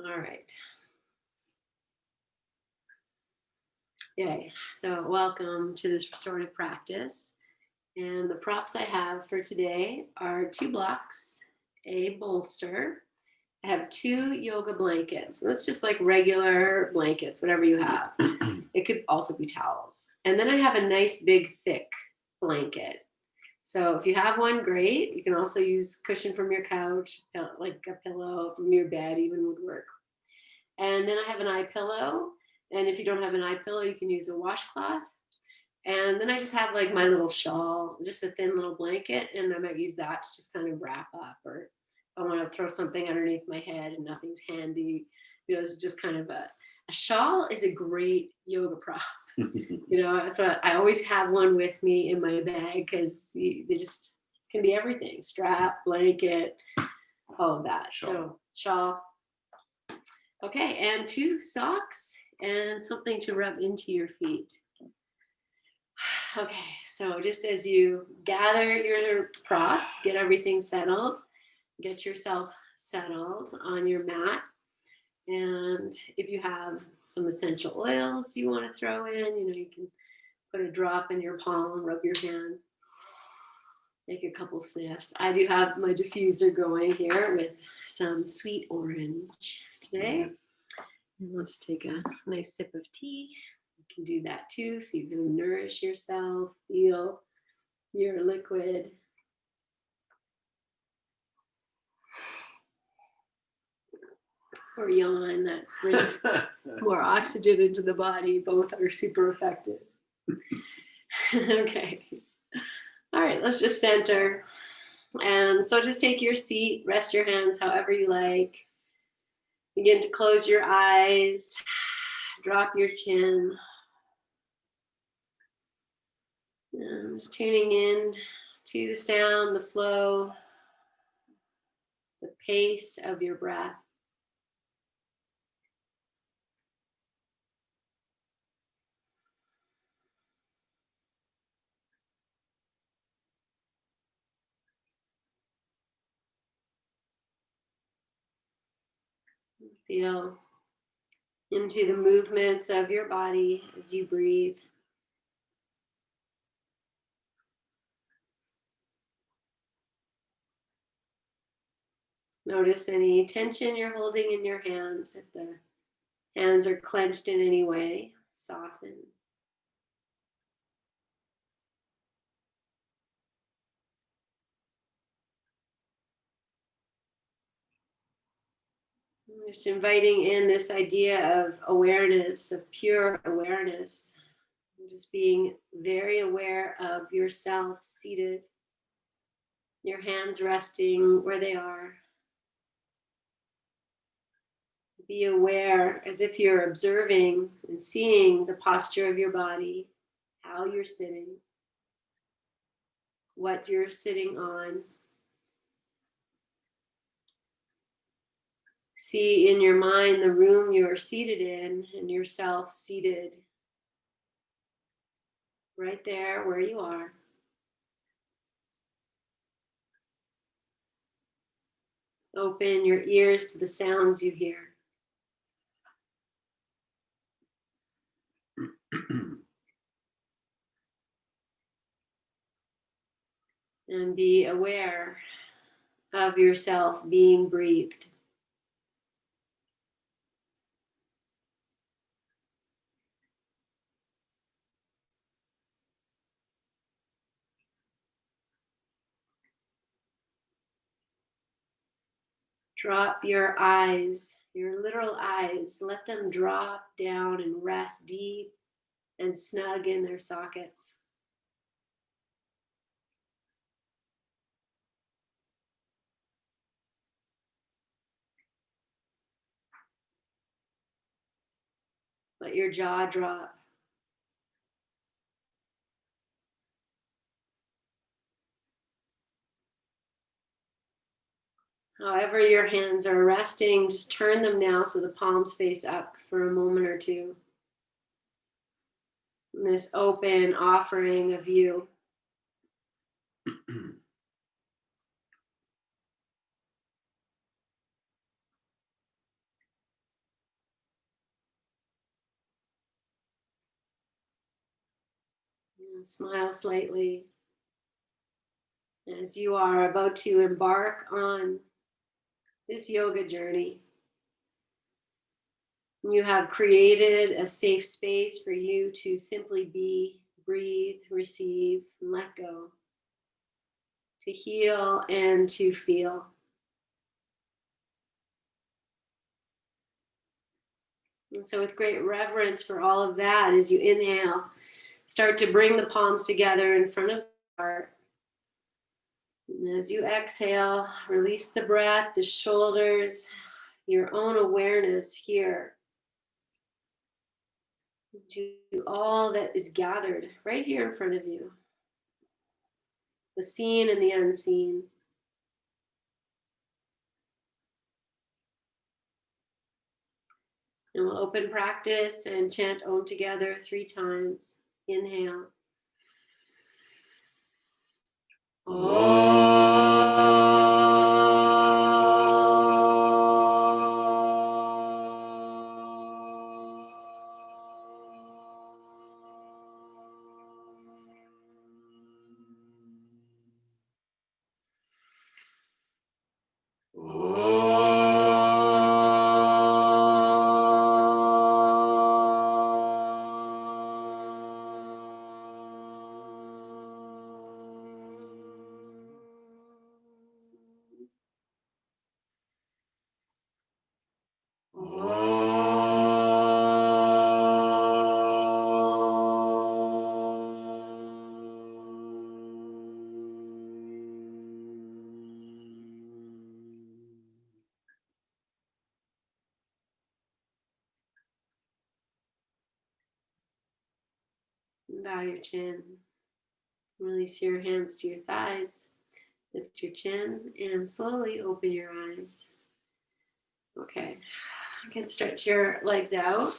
All right. Yay. So welcome to this restorative practice. And the props I have for today are 2 blocks, a bolster. I have 2 yoga blankets. That's just like regular blankets, whatever you have. It could also be towels. And then I have a nice big thick blanket. So if you have one, great. You can also use cushion from your couch, like a pillow from your bed even would work. And then I have an eye pillow. And if you don't have an eye pillow, you can use a washcloth. And then I just have like my little shawl, just a thin little blanket, and I might use that to just kind of wrap up, or if I want to throw something underneath my head and nothing's handy, it's just kind of a shawl is a great yoga prop. That's what I always have one with me in my bag because they just can be everything: strap, blanket, all of that. Shawl. So shawl. Okay, and 2 socks and something to rub into your feet. Okay, so just as you gather your props, get everything settled, get yourself settled on your mat. And if you have some essential oils you want to throw in, you can put a drop in your palm, rub your hands, make a couple sniffs. I do have my diffuser going here with some sweet orange today. And let's take a nice sip of tea. You can do that too, so you can nourish yourself, feel your liquid. Or yawn, that brings more oxygen into the body. Both are super effective. Okay. All right, let's just center. And so just take your seat, rest your hands however you like. Begin to close your eyes, drop your chin. And just tuning in to the sound, the flow, the pace of your breath. Feel into the movements of your body as you breathe. Notice any tension you're holding in your hands. If the hands are clenched in any way, soften. Just inviting in this idea of awareness, of pure awareness. Just being very aware of yourself seated, your hands resting where they are. Be aware as if you're observing and seeing the posture of your body, how you're sitting, what you're sitting on. See in your mind the room you are seated in and yourself seated right there where you are. Open your ears to the sounds you hear. And be aware of yourself being breathed. Drop your eyes, your literal eyes, let them drop down and rest deep and snug in their sockets. Let your jaw drop. However your hands are resting, just turn them now so the palms face up for a moment or two. And this open offering of you. And smile slightly as you are about to embark on this yoga journey. You have created a safe space for you to simply be, breathe, receive, and let go, to heal and to feel. And so, with great reverence for all of that, as you inhale, start to bring the palms together in front of the heart. And as you exhale, release the breath, the shoulders, your own awareness here to all that is gathered right here in front of you, the seen and the unseen. And we'll open practice and chant Om together 3 times. Inhale. Bow your chin. Release your hands to your thighs. Lift your chin and slowly open your eyes. Okay. You can stretch your legs out.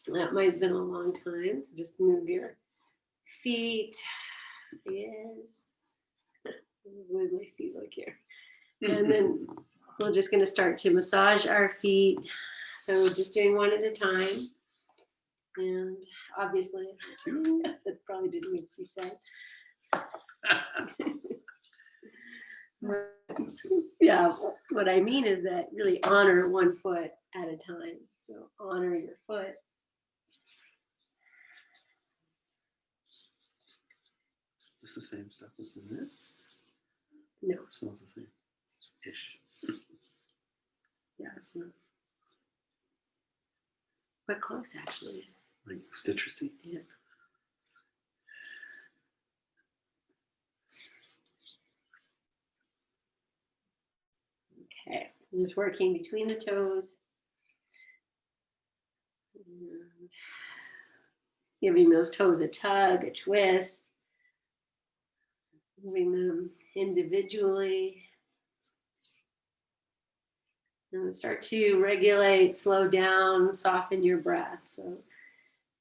That might have been a long time. So just move your feet. Yes. Move my feet like here. And then we're just going to start to massage our feet. So just doing one at a time. And obviously, that probably didn't need to be said. Yeah, what I mean is that really honor one foot at a time. So honor your foot. Is this the same stuff that's in there? No. It smells the same. Ish. Yeah, it's not. But close, actually. Like citrusy? Yeah. Okay, I'm just working between the toes. And giving those toes a tug, a twist. Moving them individually. And start to regulate, slow down, soften your breath. So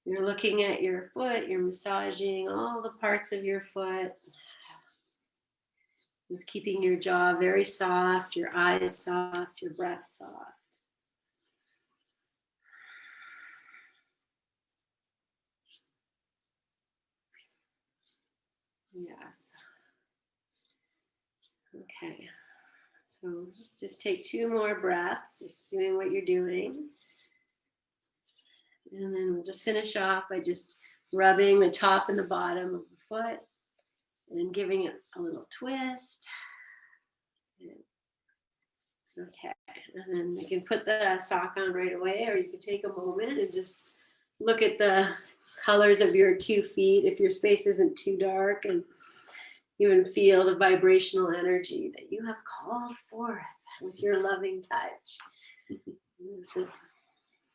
you're looking at your foot, you're massaging all the parts of your foot. Just keeping your jaw very soft, your eyes soft, your breath soft. Yes. Okay. So let's just take 2 more breaths, just doing what you're doing. And then we'll just finish off by just rubbing the top and the bottom of the foot and giving it a little twist. Okay, and then you can put the sock on right away, or you can take a moment and just look at the colors of your 2 feet if your space isn't too dark, and even feel the vibrational energy that you have called forth with your loving touch.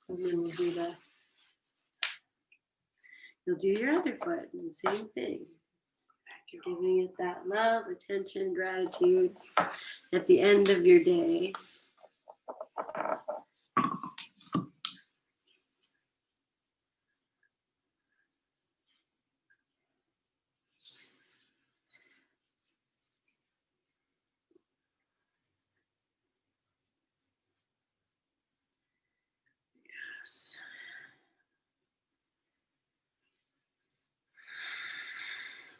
And then you'll do your other foot, and the same thing. You're giving it that love, attention, gratitude at the end of your day. Yes.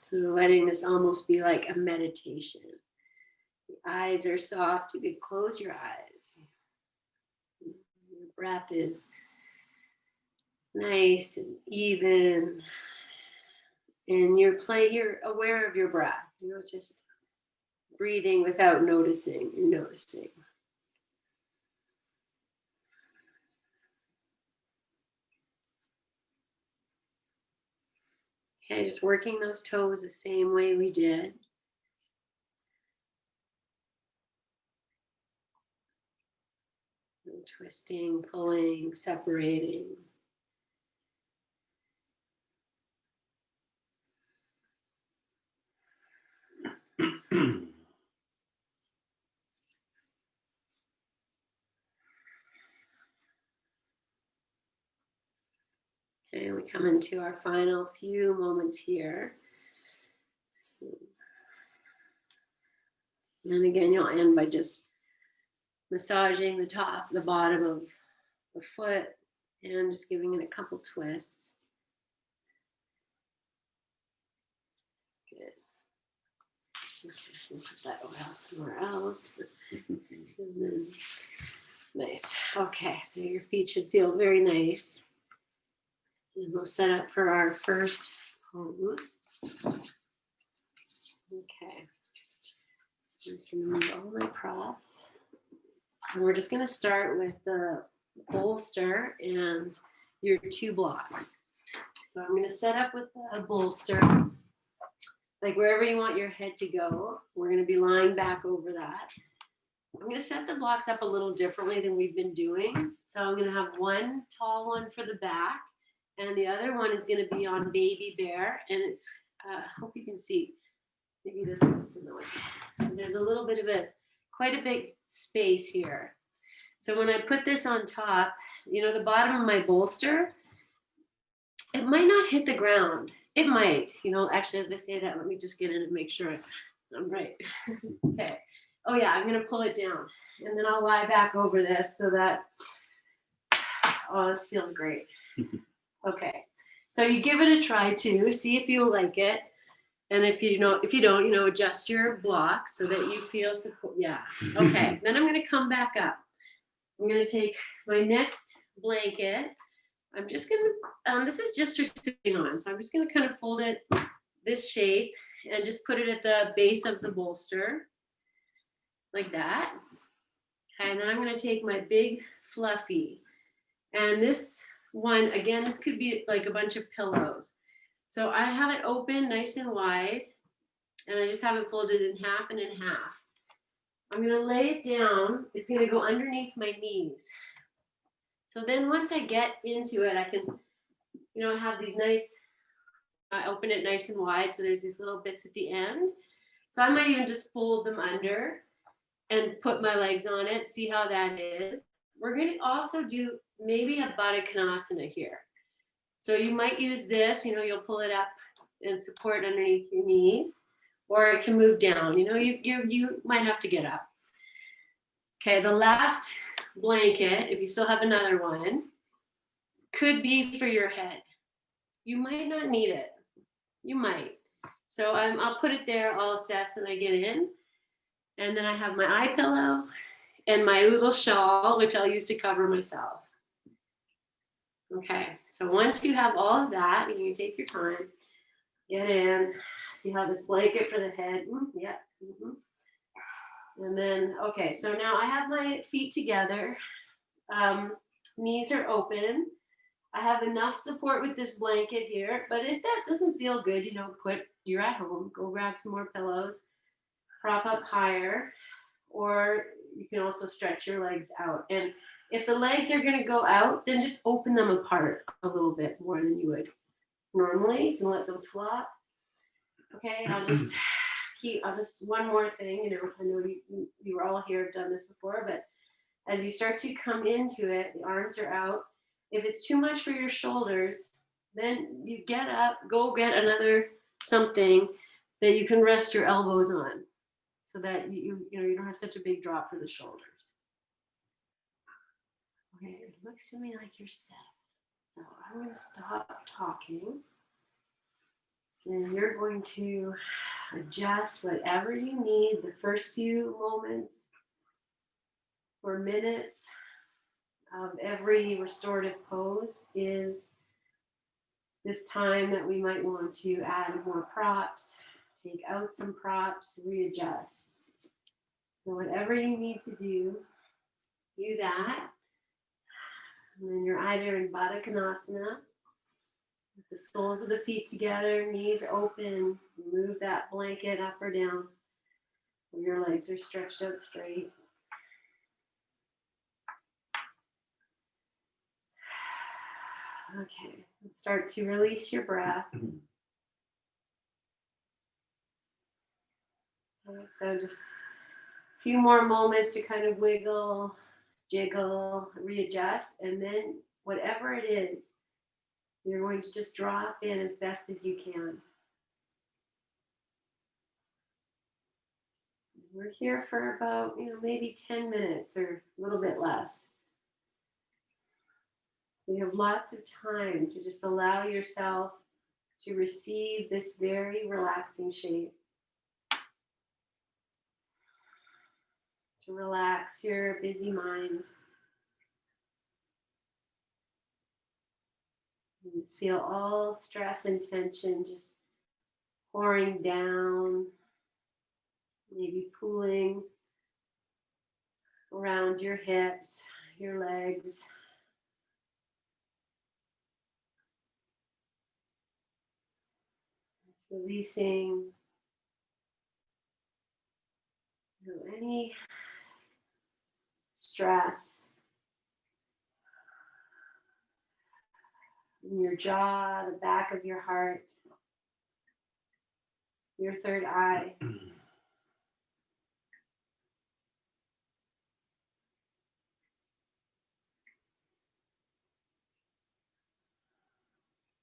So letting this almost be like a meditation. The eyes are soft. You could close your eyes. Your breath is nice and even. And you're aware of your breath, just breathing without noticing. You're noticing. Okay, just working those toes the same way we did. Twisting, pulling, separating. Okay, we come into our final few moments here. And again, you'll end by just massaging the top, the bottom of the foot, and just giving it a couple twists. Good. Put that oil somewhere else. And then, nice. Okay, so your feet should feel very nice. And we'll set up for our first pose. Okay. I'm just going to move all my props. And we're just going to start with the bolster and your 2 blocks. So I'm going to set up with a bolster, like wherever you want your head to go. We're going to be lying back over that. I'm going to set the blocks up a little differently than we've been doing. So I'm going to have one tall one for the back, and the other one is going to be on baby bear. And it's, I hope you can see, maybe this one's in the way. There's a little bit of quite a big space here. So when I put this on top, the bottom of my bolster, it might not hit the ground. It might, actually, as I say that, let me just get in and make sure I'm right. Okay. Oh yeah, I'm going to pull it down, and then I'll lie back over this so that, oh, this feels great. Okay. So you give it a try too. See if you like it. And if you don't, adjust your blocks so that you feel support. Yeah. Okay. Then I'm going to come back up. I'm going to take my next blanket. I'm just going to, this is just for sitting on. So I'm just going to kind of fold it this shape and just put it at the base of the bolster like that. Okay. And then I'm going to take my big fluffy. And this one, again, this could be like a bunch of pillows. So I have it open nice and wide, and I just have it folded in half and in half. I'm going to lay it down. It's going to go underneath my knees. So then once I get into it, I can, have these nice, I open it nice and wide. So there's these little bits at the end. So I might even just fold them under and put my legs on it, see how that is. We're going to also do maybe a Baddha Konasana here. So you might use this, you'll pull it up and support underneath your knees, or it can move down. You might have to get up. Okay, the last blanket, if you still have another one, could be for your head. You might not need it. You might. So I'll put it there, I'll assess when I get in. And then I have my eye pillow and my little shawl, which I'll use to cover myself. Okay, so once you have all of that, you take your time, get in, see how this blanket for the head, yeah. And then, okay, so now I have my feet together, knees are open. I have enough support with this blanket here, but if that doesn't feel good, you're at home, go grab some more pillows, prop up higher, or you can also stretch your legs out. And if the legs are going to go out, then just open them apart a little bit more than you would normally. You can let them flop. Okay, I'll just one more thing. I know you were all here, have done this before, but as you start to come into it, the arms are out. If it's too much for your shoulders, then you get up, go get another something that you can rest your elbows on, so that you don't have such a big drop for the shoulders. Okay, it looks to me like you're set. So I'm going to stop talking. And you're going to adjust whatever you need. The first few moments or minutes of every restorative pose is this time that we might want to add more props, take out some props, readjust. So whatever you need to do that. And then you're either in Baddha Konasana, with the soles of the feet together, knees open, move that blanket up or down. Your legs are stretched out straight. Okay, start to release your breath. So just a few more moments to kind of wiggle, jiggle, readjust, and then whatever it is, you're going to just drop in as best as you can. We're here for about, maybe 10 minutes or a little bit less. You have lots of time to just allow yourself to receive this very relaxing shape. To relax your busy mind. You just feel all stress and tension just pouring down, maybe pooling around your hips, your legs. Just releasing any stress in your jaw, the back of your heart, your third eye.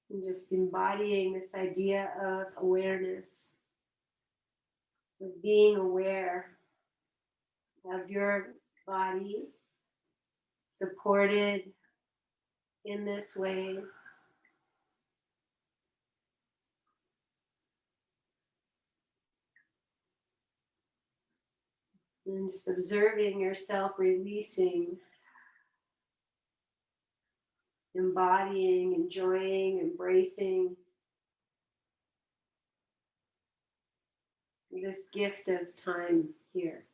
And just embodying this idea of awareness, of being aware of your body, supported in this way. And just observing yourself releasing, embodying, enjoying, embracing this gift of time here.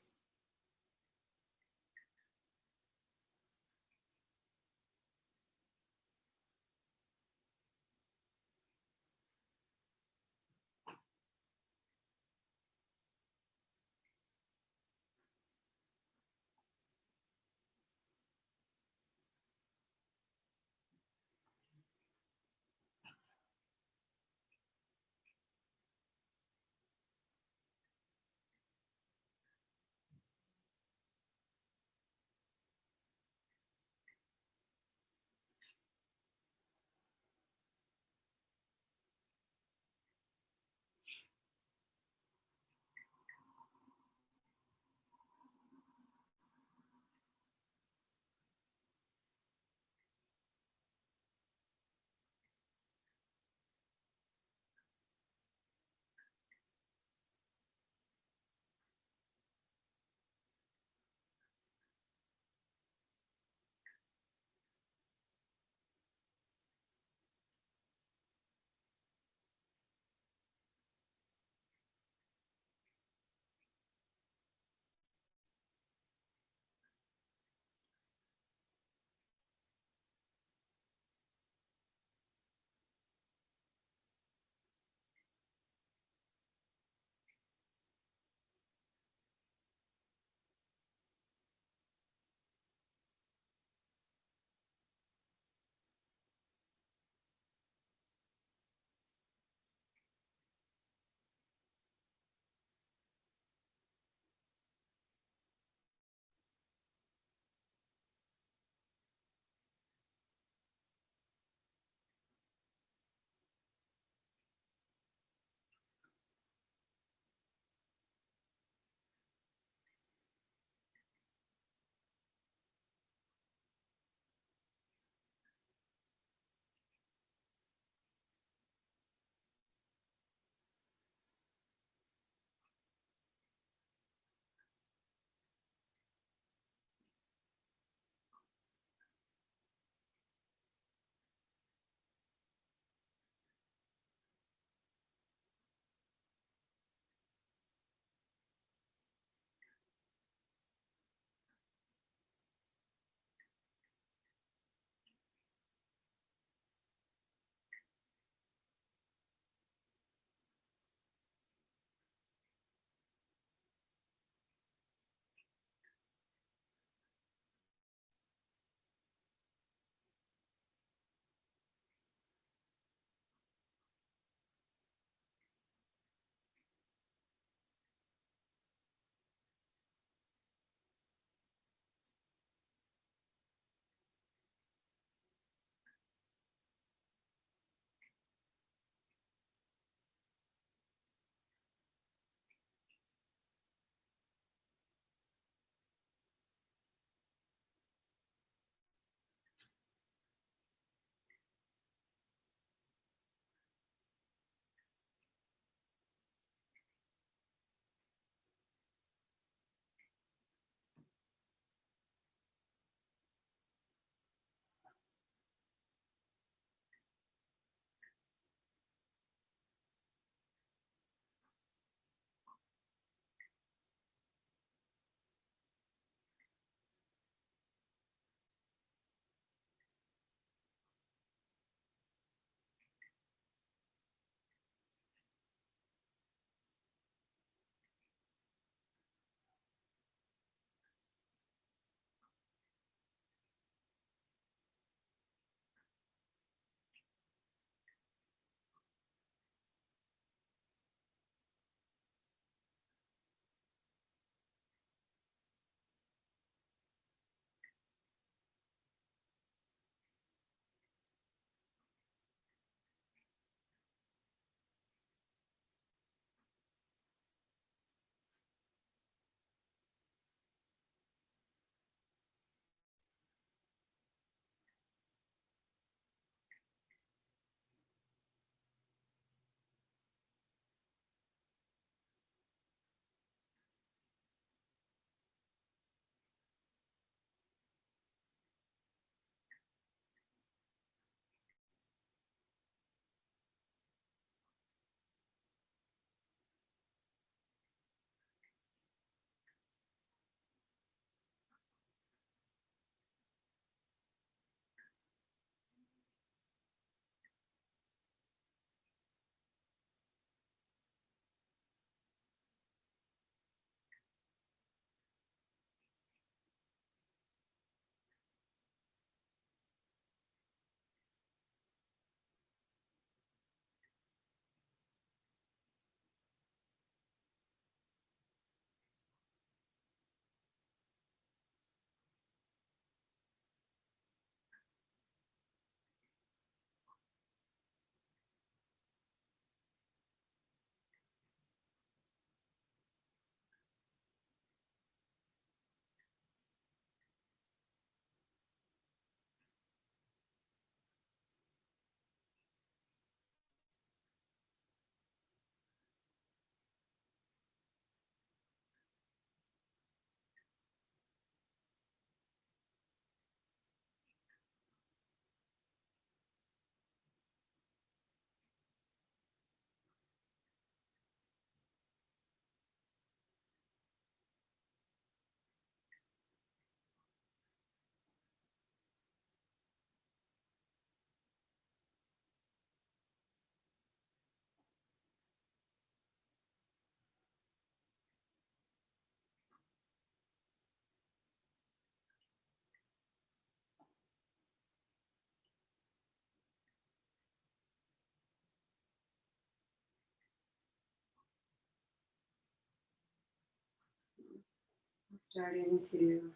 Starting to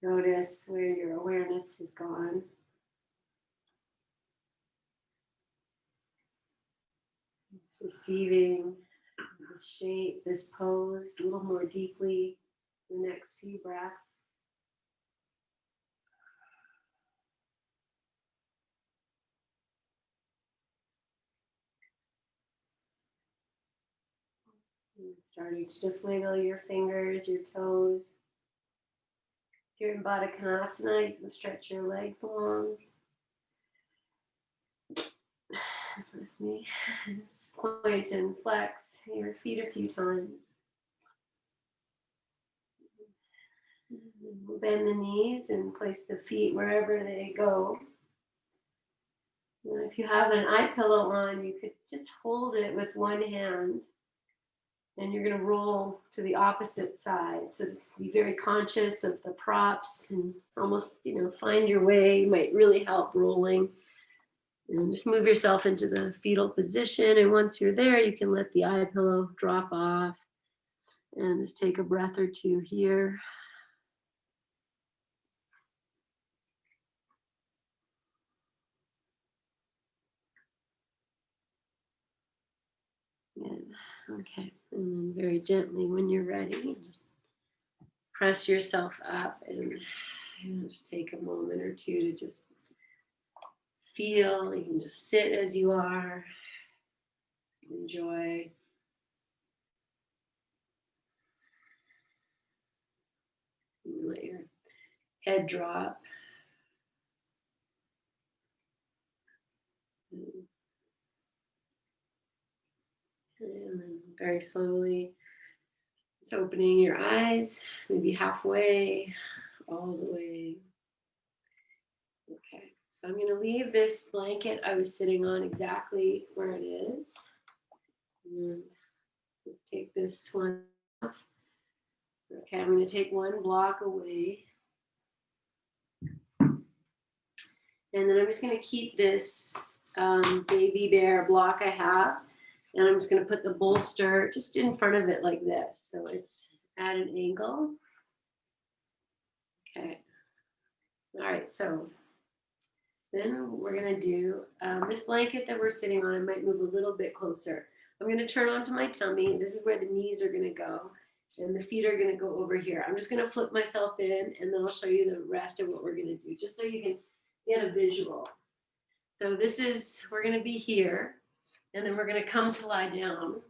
notice where your awareness has gone. Receiving this shape, this pose a little more deeply the next few breaths. And starting to just wiggle your fingers, your toes. If you're in Baddha Konasana, you can stretch your legs long. With me. Just point and flex your feet a few times. Bend the knees and place the feet wherever they go. And if you have an eye pillow on, you could just hold it with one hand, and you're going to roll to the opposite side. So just be very conscious of the props and almost, find your way. It might really help rolling. And just move yourself into the fetal position. And once you're there, you can let the eye pillow drop off and just take a breath or two here. Okay, and then very gently when you're ready, just press yourself up and just take a moment or two to just feel. You can just sit as you are, enjoy. And let your head drop. And then very slowly, just opening your eyes, maybe halfway, all the way. Okay, so I'm going to leave this blanket I was sitting on exactly where it is. And let's take this one off. Okay, I'm going to take one block away. And then I'm just going to keep this baby bear block I have. And I'm just going to put the bolster just in front of it like this. So it's at an angle. Okay. All right, so then we're going to do this blanket that we're sitting on. I might move a little bit closer. I'm going to turn onto my tummy. This is where the knees are going to go. And the feet are going to go over here. I'm just going to flip myself in, and then I'll show you the rest of what we're going to do, just so you can get a visual. So we're going to be here, and then we're going to come to lie down.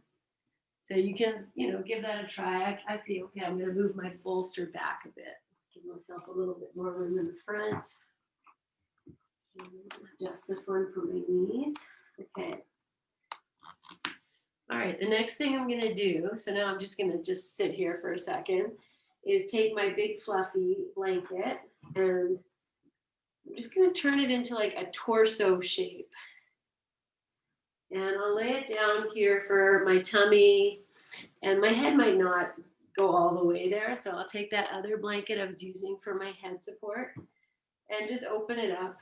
So you can, give that a try. I see, okay, I'm going to move my bolster back a bit. Give myself a little bit more room in the front. Adjust this one for my knees. Okay. All right, the next thing I'm going to do, so now I'm just going to sit here for a second, is take my big fluffy blanket, and I'm just going to turn it into like a torso shape. And I'll lay it down here for my tummy, and my head might not go all the way there, so I'll take that other blanket I was using for my head support and just open it up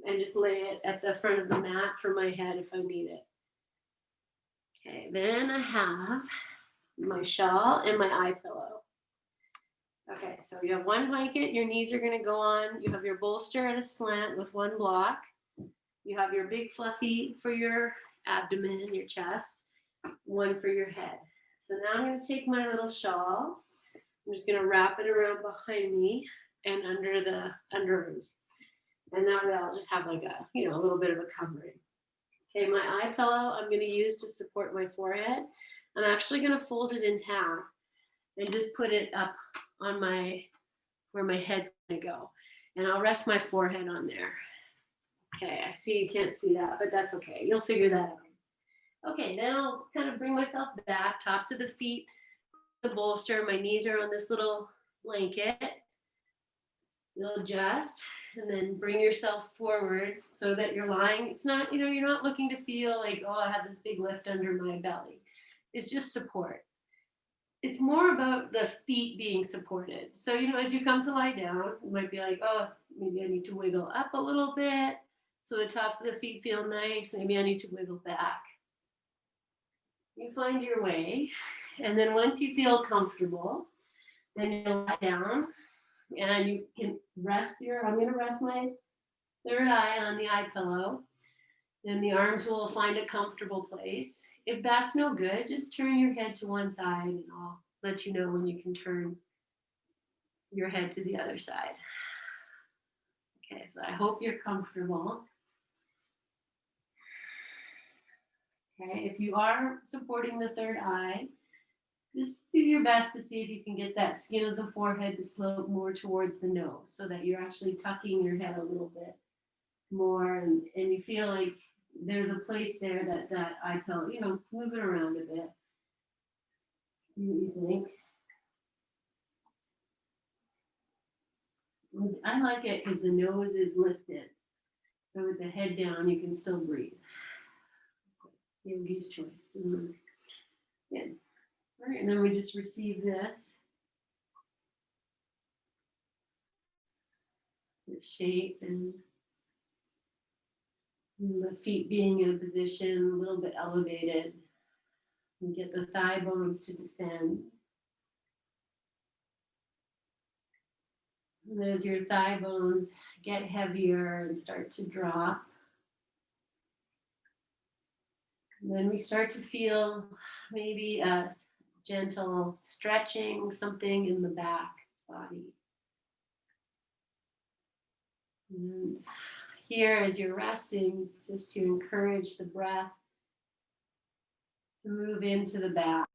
and just lay it at the front of the mat for my head if I need it. Okay, then I have my shawl and my eye pillow. Okay, so you have one blanket, your knees are going to go on. You have your bolster at a slant with one block. You have your big fluffy for your abdomen and your chest, one for your head. So now I'm going to take my little shawl. I'm just going to wrap it around behind me and under the underarms. And that way I'll just have like a little bit of a covering. Okay, my eye pillow I'm going to use to support my forehead. I'm actually going to fold it in half and just put it up on where my head's going to go. And I'll rest my forehead on there. Okay, I see you can't see that, but that's okay. You'll figure that out. Okay, then I'll kind of bring myself back, tops of the feet, the bolster. My knees are on this little blanket. You'll adjust and then bring yourself forward so that you're lying. It's not, you're not looking to feel like, oh, I have this big lift under my belly. It's just support. It's more about the feet being supported. So, as you come to lie down, you might be like, oh, maybe I need to wiggle up a little bit so the tops of the feet feel nice. Maybe I need to wiggle back. You find your way. And then once you feel comfortable, Then you'll lie down and you can I'm going to rest my third eye on the eye pillow. Then the arms will find a comfortable place. If that's no good, just turn your head to one side and I'll let you know when you can turn your head to the other side. Okay, so I hope you're comfortable. Okay, if you are supporting the third eye, just do your best to see if you can get that skin of the forehead to slope more towards the nose so that you're actually tucking your head a little bit more and you feel like there's a place there that eye pillow, move it around a bit. You think? I like it because the nose is lifted. So with the head down, you can still breathe. Yogi's choice. Good. All right, and then we just receive this shape and the feet being in a position a little bit elevated. And get the thigh bones to descend. And as your thigh bones get heavier and start to drop, and then we start to feel maybe a gentle stretching, something in the back body. And here, as you're resting, just to encourage the breath to move into the back.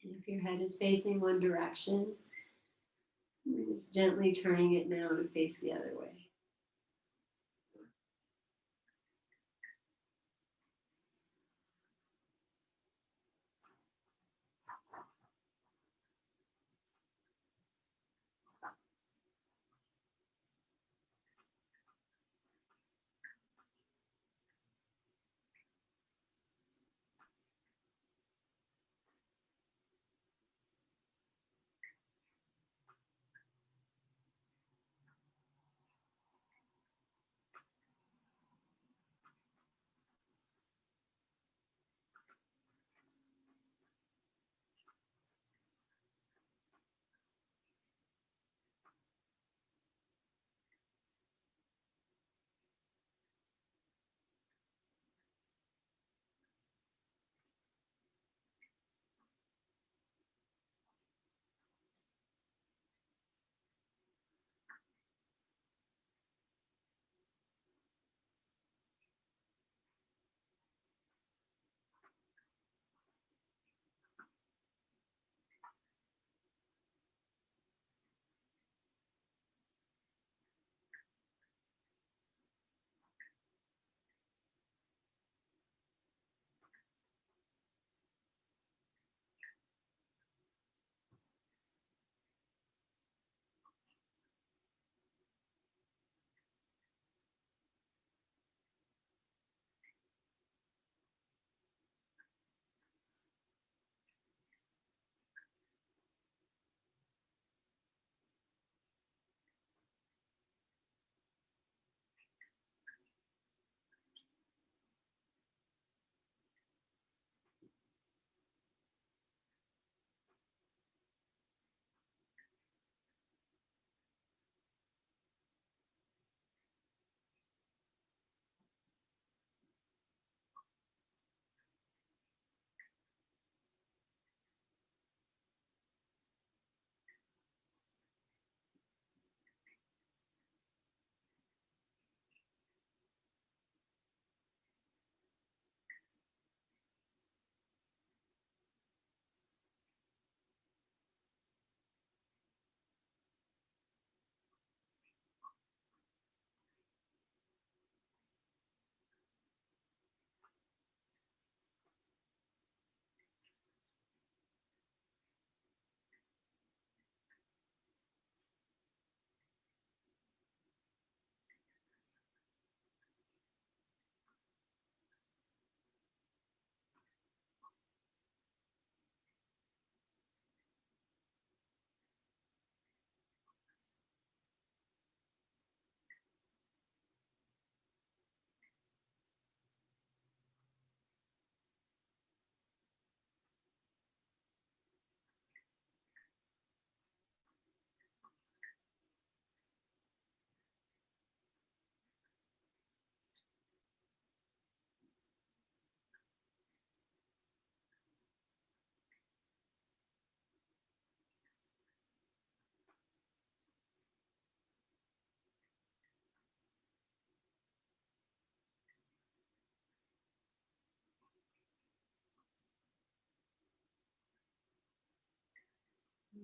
And if your head is facing one direction, just gently turning it now to face the other way.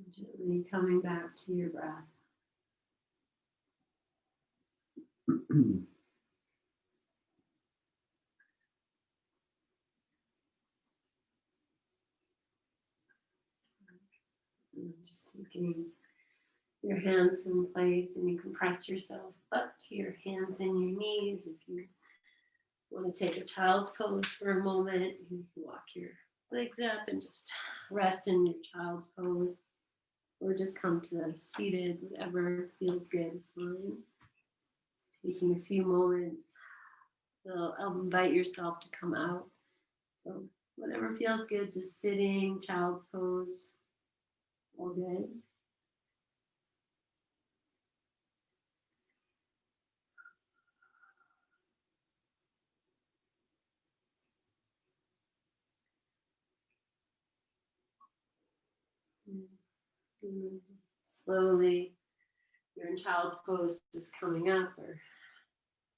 Gently coming back to your breath. And just keeping your hands in place, and you can press yourself up to your hands and your knees. If you want to take a child's pose for a moment, you can walk your legs up and just rest in your child's pose, or just come to seated, whatever feels good is fine. Just taking a few moments. So I'll invite yourself to come out. So whatever feels good, just sitting, child's pose, all good. And slowly, you're in child's pose, just coming up, or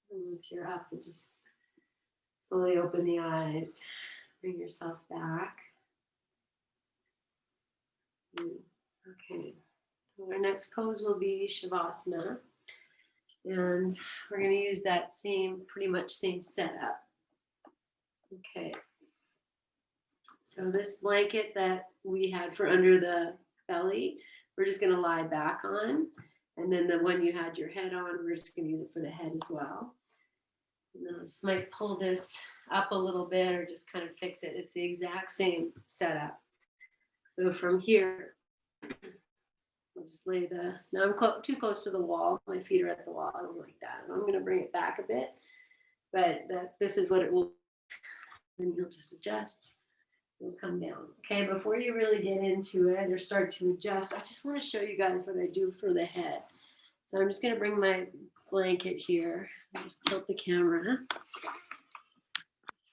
once you're up, you just slowly open the eyes, bring yourself back. Okay, so our next pose will be Shavasana, and we're going to use that pretty much same setup. Okay, so this blanket that we had for under the belly, we're just going to lie back on, and then the one you had your head on, we're just going to use it for the head as well. And I just might pull this up a little bit or just kind of fix it. It's the exact same setup. So from here, I'll just lay now I'm too close to the wall. My feet are at the wall. I don't like that. I'm going to bring it back a bit, but this is what it will, and you'll just adjust. It'll come down. Okay, before you really get into it or start to adjust, I just want to show you guys what I do for the head. So I'm just going to bring my blanket here. I'll just tilt the camera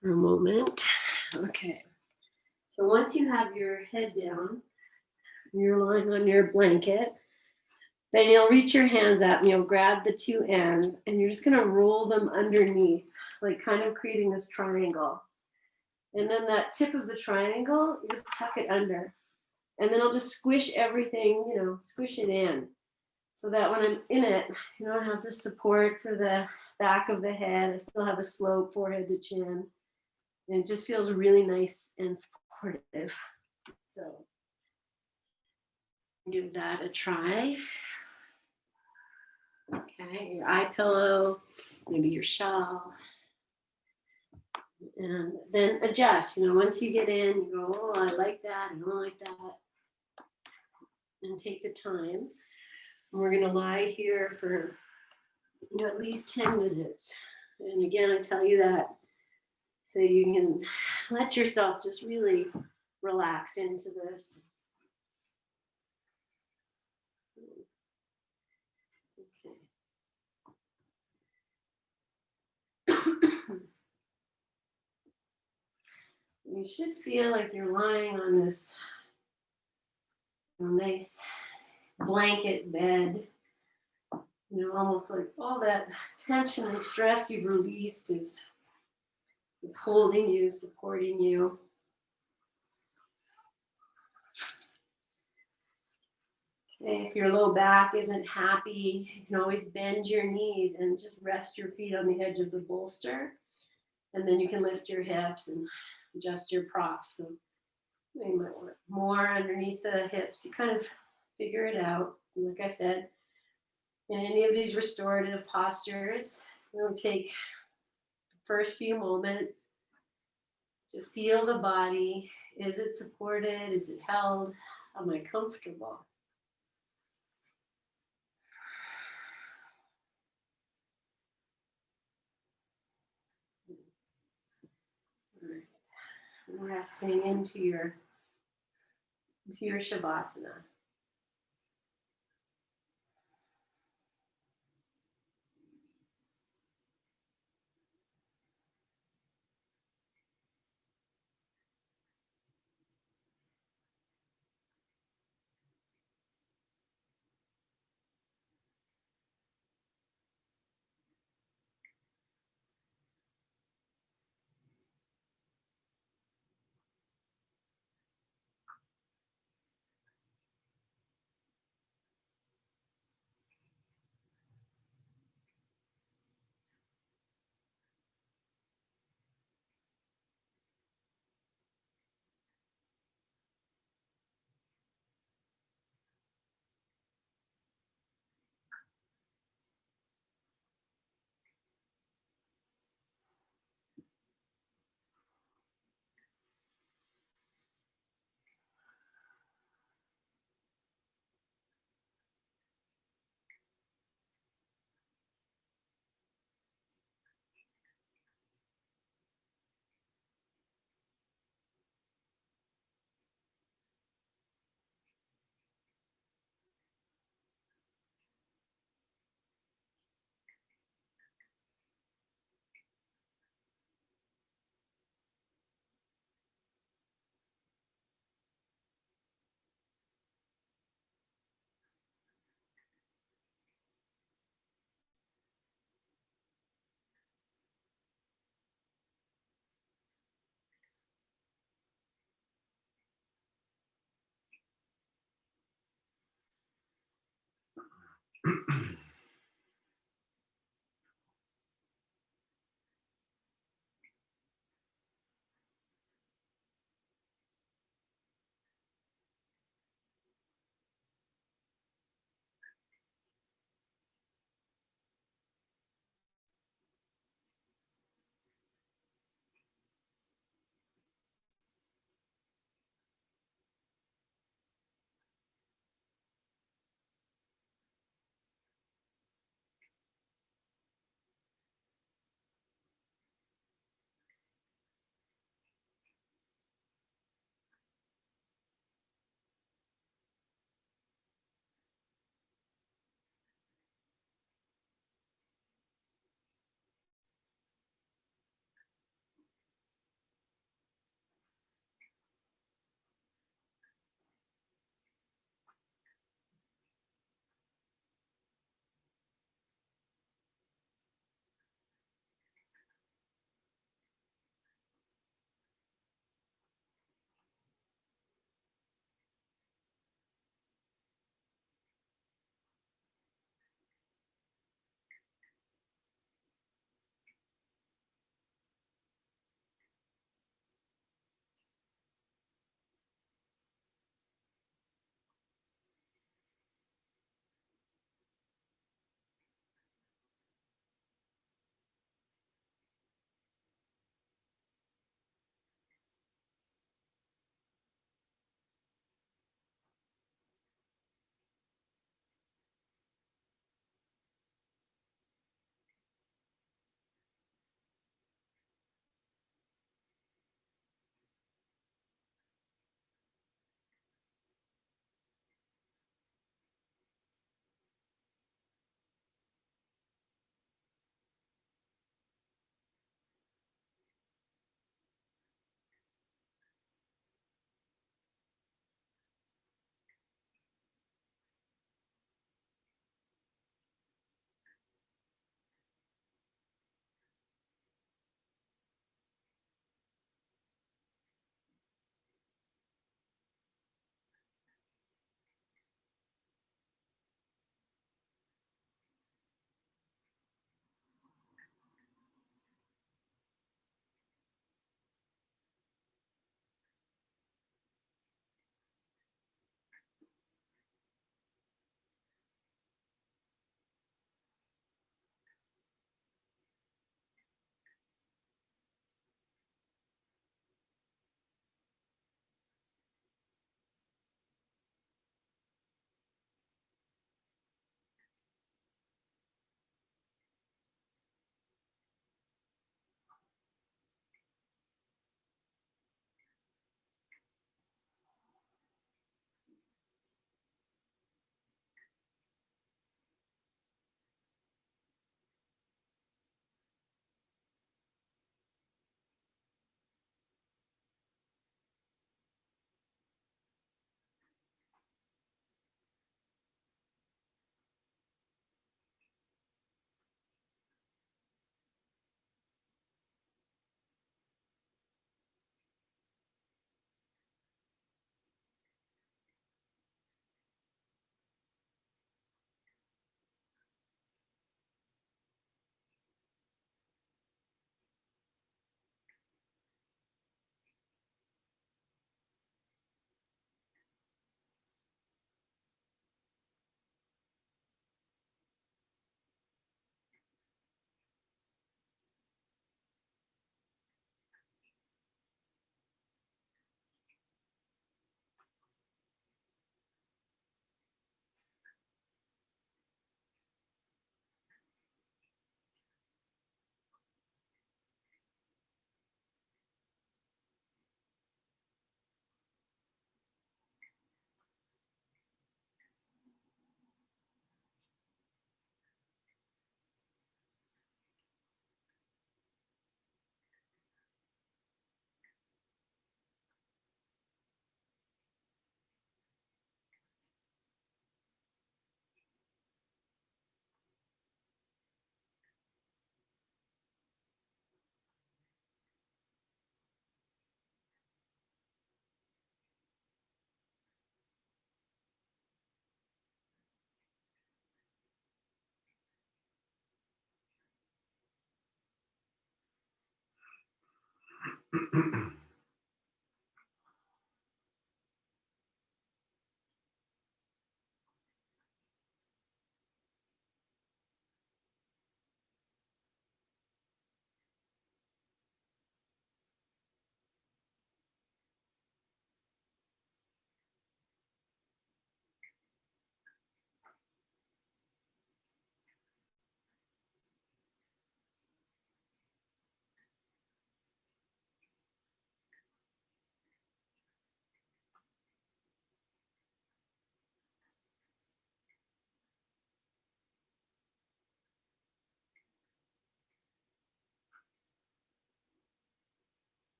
for a moment. Okay. So once you have your head down, you're lying on your blanket, then you'll reach your hands up and you'll grab the two ends and you're just going to roll them underneath, like kind of creating this triangle. And then that tip of the triangle, you just tuck it under. And then I'll just squish everything, squish it in. So that when I'm in it, I have the support for the back of the head. I still have a slope forehead to chin. And it just feels really nice and supportive. So give that a try. Okay, your eye pillow, maybe your shawl. And then adjust. Once you get in, you go, oh, I like that, I don't like that. And take the time. And we're going to lie here for at least 10 minutes. And again, I tell you that so you can let yourself just really relax into this. Okay. You should feel like you're lying on this nice blanket bed. Almost like all that tension and stress you've released is holding you, supporting you. Okay, if your low back isn't happy, you can always bend your knees and just rest your feet on the edge of the bolster. And then you can lift your hips and adjust your props. So you might want more underneath the hips. You kind of figure it out. And like I said, in any of these restorative postures, take the first few moments to feel the body. Is it supported? Is it held? Am I comfortable? Resting into your Shavasana.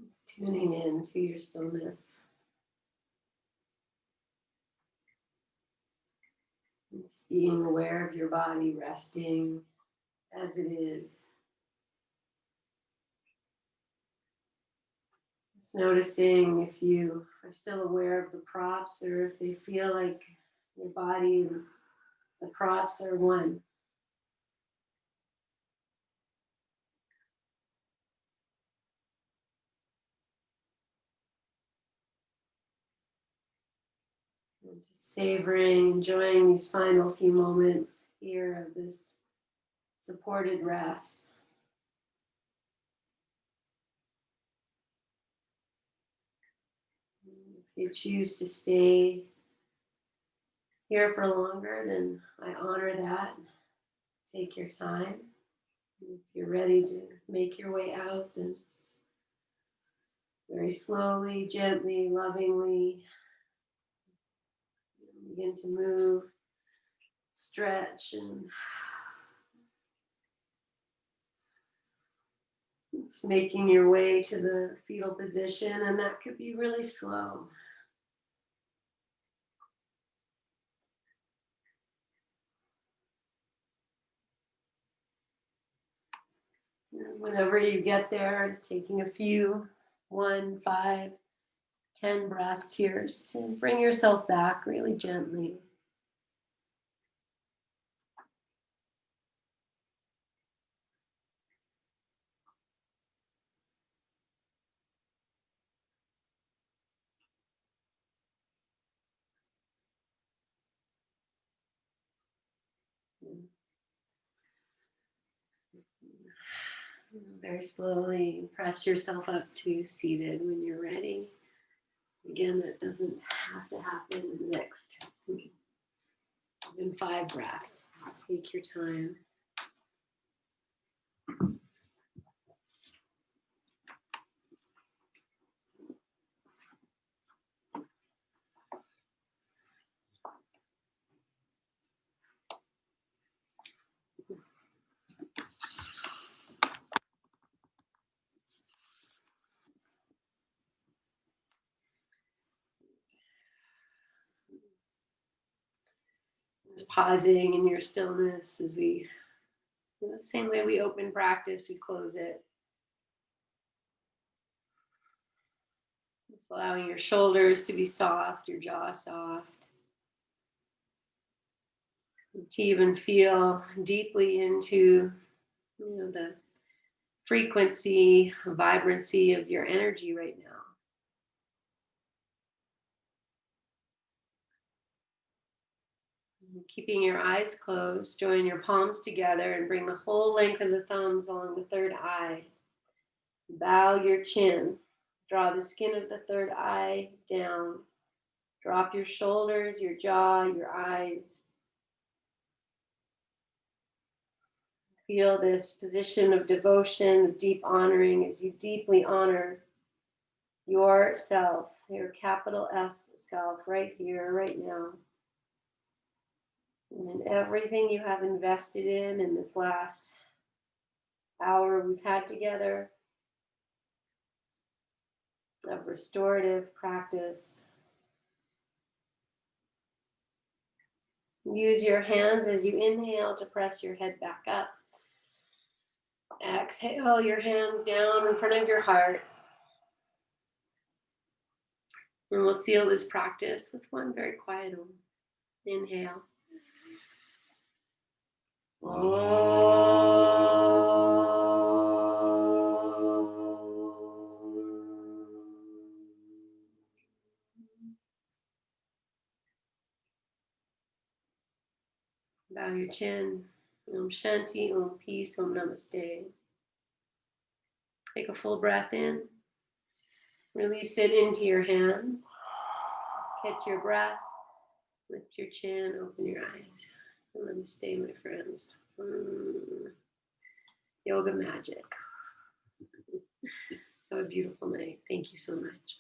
Just tuning in to your stillness. Just being aware of your body resting as it is. Just noticing if you are still aware of the props or if they feel like your body and the props are one. And just savoring, enjoying these final few moments here of this supported rest. If you choose to stay here for longer, then I honor that. Take your time. If you're ready to make your way out, then just very slowly, gently, lovingly begin to move, stretch, and just making your way to the fetal position, and that could be really slow. And whenever you get there, just taking a few, 1, 5, 10 breaths here, just to bring yourself back really gently. Very slowly press yourself up to seated when you're ready. Again, that doesn't have to happen in the next even 5 breaths. Just take your time. Just pausing in your stillness as we, same way we open practice, we close it. Just allowing your shoulders to be soft, your jaw soft. To even feel deeply into, the frequency, vibrancy of your energy right now. Keeping your eyes closed, join your palms together and bring the whole length of the thumbs along the third eye. Bow your chin. Draw the skin of the third eye down. Drop your shoulders, your jaw, your eyes. Feel this position of devotion, of deep honoring as you deeply honor yourself, your capital S self, right here, right now. And then everything you have invested in this last hour we've had together of restorative practice. Use your hands as you inhale to press your head back up. Exhale your hands down in front of your heart. And we'll seal this practice with one very quiet one. Inhale. Bow your chin. Om Shanti, Om Peace, Om Namaste. Take a full breath in. Release it into your hands. Catch your breath. Lift your chin, open your eyes. Namaste, my friends. Yoga magic. Have a beautiful night. Thank you so much.